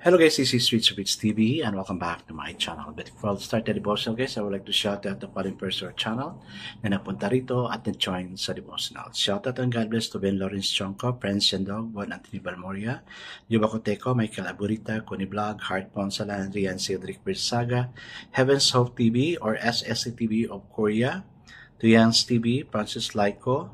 Hello guys, this is Rich Rich TV and welcome back to my channel. But before I start the devotional guys, I would like to shout out the following person or channel na napunta rito at na-join sa devotional. Shout out and God bless to Ben Lawrence Chonko, Prince Yandog, Juan Anthony Balmoria, Yuba Coteco, Michael Aburita, Connie Vlog, Heart Ponsalan, Rian Cedric Bersaga, Heaven's Hope TV or SSC TV of Korea, Tuyans TV, Francis Laiko,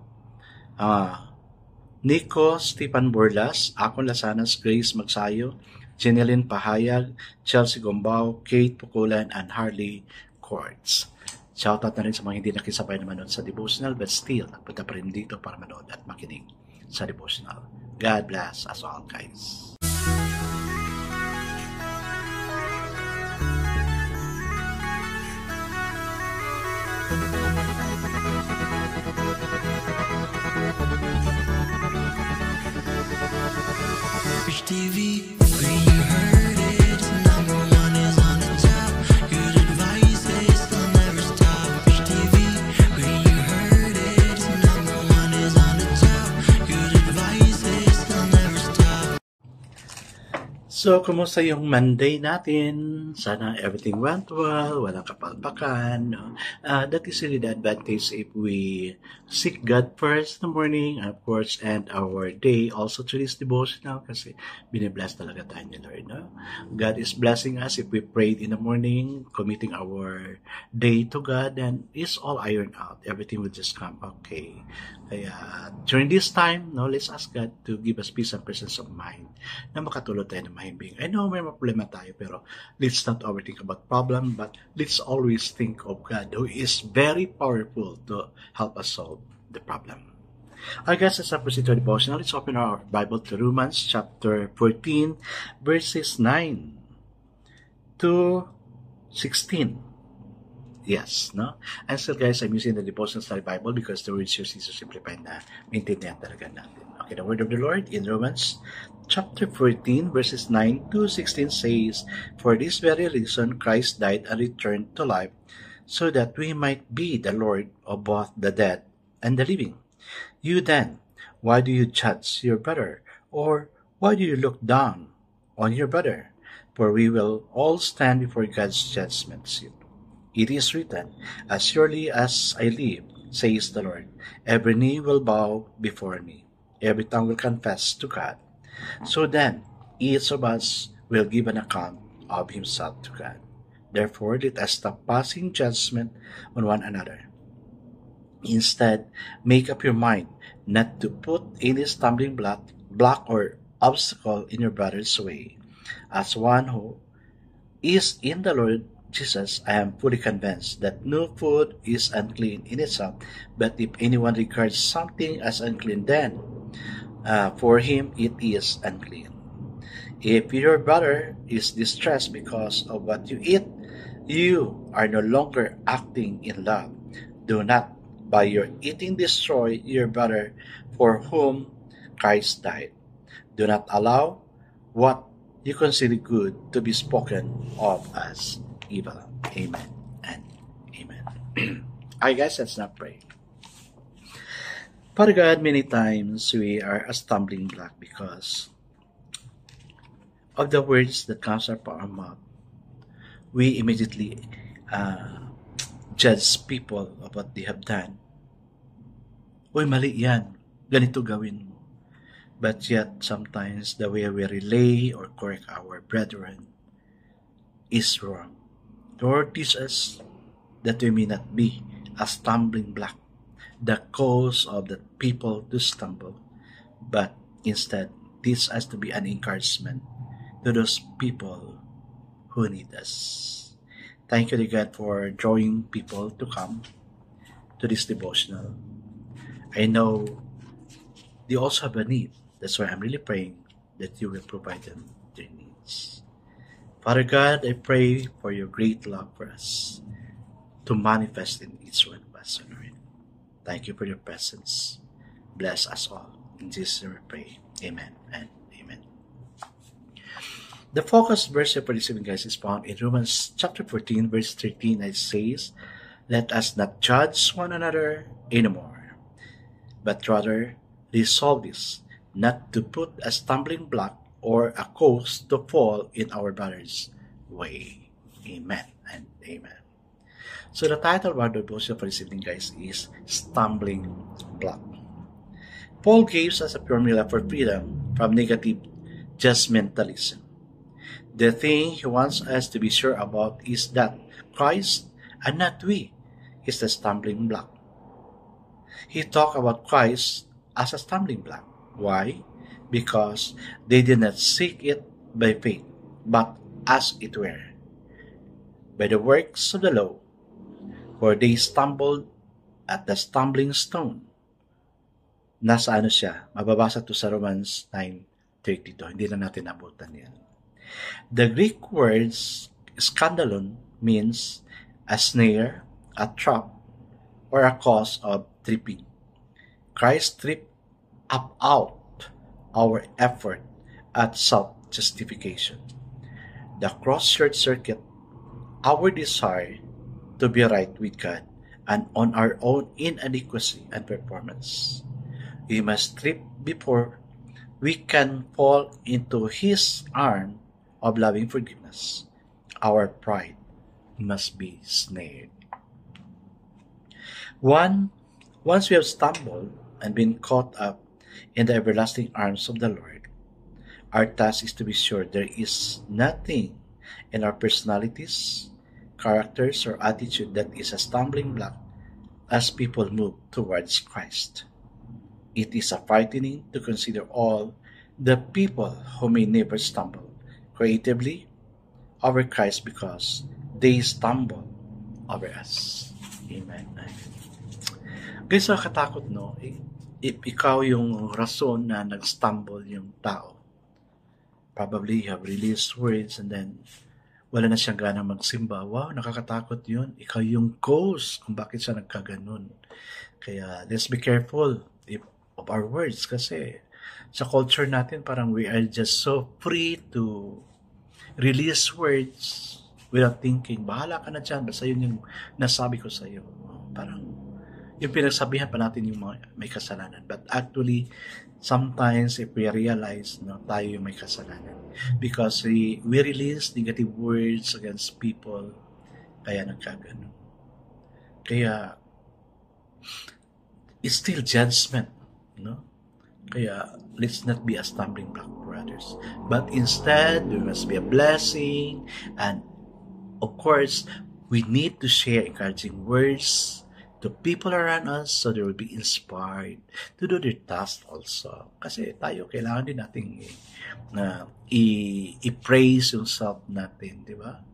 Nico Stephen Borlas, Akon Lasanas, Grace Magsayo, Jeneline Pahayag, Chelsea Gombao, Kate Pukulan, and Harley Courts. Shoutout na rin sa mga hindi nakisabay na manood sa devotional but still nagpunta pa rin dito para manood at makinig sa devotional. God bless us all guys. TV, where you heard it, number one is on the top. Good advice is they'll never stop. TV, where you heard it, number one is on the top. Good advice is they'll never stop. So, kumusta yung Monday natin? Sana everything went well, walang kapalpakan. No? That is really the advantage if we seek God first in the morning, of course, and our day also through this devotional kasi binibless talaga tayo ni Lord. No? God is blessing us if we prayed in the morning, committing our day to God, and it's all ironed out. Everything will just come okay. Kaya, during this time, no, let's ask God to give us peace and presence of mind na makatulog tayo ng mahimbing. I know may mga problema tayo, pero let's not overthink about problem, but let's always think of God who is very powerful to help us solve the problem. Alright guys, let's proceed to the devotional. Let's open our Bible to Romans chapter 14, verses 9 to 16. Yes, no? And still guys, I'm using the devotional study Bible because the words here is so simplified na maintindihan talaga natin. Okay, the word of the Lord in Romans chapter 14 verses 9 to 16 says, "For this very reason Christ died and returned to life, so that we might be the Lord of both the dead and the living. You then, why do you judge your brother? Or why do you look down on your brother? For we will all stand before God's judgment seat. It is written, as surely as I live, says the Lord, every knee will bow before me, every tongue will confess to God. So then, each of us will give an account of himself to God. Therefore, let us stop passing judgment on one another. Instead, make up your mind not to put any stumbling block or obstacle in your brother's way. As one who is in the Lord Jesus, I am fully convinced that no food is unclean in itself, but if anyone regards something as unclean, then for him it is unclean. If your brother is distressed because of what you eat, you are no longer acting in love. Do not by your eating destroy your brother for whom Christ died. Do not allow what you consider good to be spoken of as evil. Amen and amen. Alright guys, let's not pray. Father God, many times we are a stumbling block because of the words that comes out of our mouth. We immediately judge people of what they have done. Uy, mali yan. Ganito gawin mo. But yet, sometimes the way we relay or correct our brethren is wrong. Lord, teach us that we may not be a stumbling block, the cause of the people to stumble, but instead teach us to be an encouragement to those people who need us. Thank you, God, for drawing people to come to this devotional. I know they also have a need. That's why I'm really praying that you will provide them their needs. Father God, I pray for your great love for us to manifest in each one of us, Lord. Thank you for your presence. Bless us all. In Jesus' name we pray. Amen and amen. The focus verse for this evening, guys, is found in Romans chapter 14, verse 13. It says, "Let us not judge one another anymore, but rather resolve this, not to put a stumbling block or a cause to fall in our brother's way. Amen and amen. So the title of our devotion for this evening, guys, is Stumbling Block. Paul gives us a formula for freedom from negative judgmentalism. The thing he wants us to be sure about is that Christ, and not we, is the stumbling block. He talked about Christ as a stumbling block. Why? Because they did not seek it by faith, but as it were, by the works of the law, for they stumbled at the stumbling stone. Nasa ano siya? Mababasa to sa Romans 9:32. Hindi na natin abutan yan. The Greek words scandalon means a snare, a trap, or a cause of tripping. Christ tripped up out our effort at self-justification. The cross short-circuit our desire to be right with God and on our own inadequacy and performance. We must trip before we can fall into His arm of loving forgiveness. Our pride must be snared. Once we have stumbled and been caught up in the everlasting arms of the Lord, our task is to be sure there is nothing in our personalities, characters, or attitude that is a stumbling block as people move towards Christ. It is frightening to consider all the people who may never stumble creatively over Christ because they stumble over us. Amen. Guys, nakakatakot, no? If ikaw yung rason na nag-stumble yung tao, probably you have released words and then wala na siyang ganang magsimba. Wow, nakakatakot yun. Ikaw yung cause kung bakit siya nagkaganon. Kaya let's be careful of our words kasi sa culture natin parang we are just so free to release words without thinking. Bahala ka na dyan. Basta yun yung nasabi ko sa iyo. Parang yung pinagsabihan pa natin yung mga may kasalanan. But actually, sometimes if we realize no, tayo yung may kasalanan. Because we release negative words against people, kaya nagkagano. Kaya, it's still judgment. No? Kaya, let's not be a stumbling block, brothers. But instead, we must be a blessing. And, of course, we need to share encouraging words to people around us so they will be inspired to do their task also. Kasi tayo, kailangan din natin i-praise yung self natin, di ba?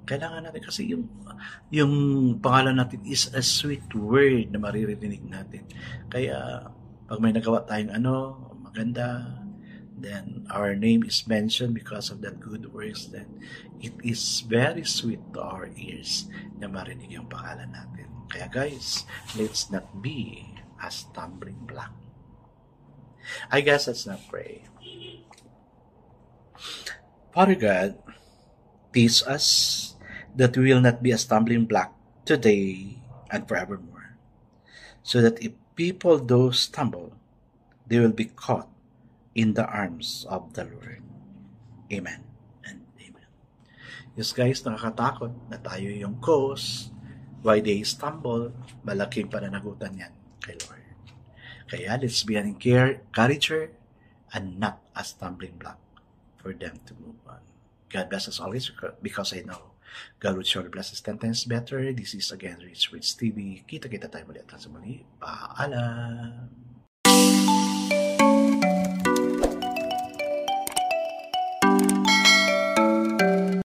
Kailangan natin kasi yung pangalan natin is a sweet word na maririnig natin. Kaya, pag may nagawa tayong maganda, then our name is mentioned because of that good works, then it is very sweet to our ears na marinig yung pangalan natin. Kaya guys, let's not be a stumbling block. I guess let's not pray. Father God, teach us that we will not be a stumbling block today and forevermore, so that if people do stumble, they will be caught in the arms of the Lord. Amen and amen. Yes guys, nakakatakot na tayo yung cause why they stumble. Malaking pananagutan yan kay Lord. Kaya let's be an encourager and not a stumbling block for them to move on. God bless us always because I know God will surely bless us 10 times better. This is again Rich Rich TV. Kita-kita tayo muli at sa muli. Paalam!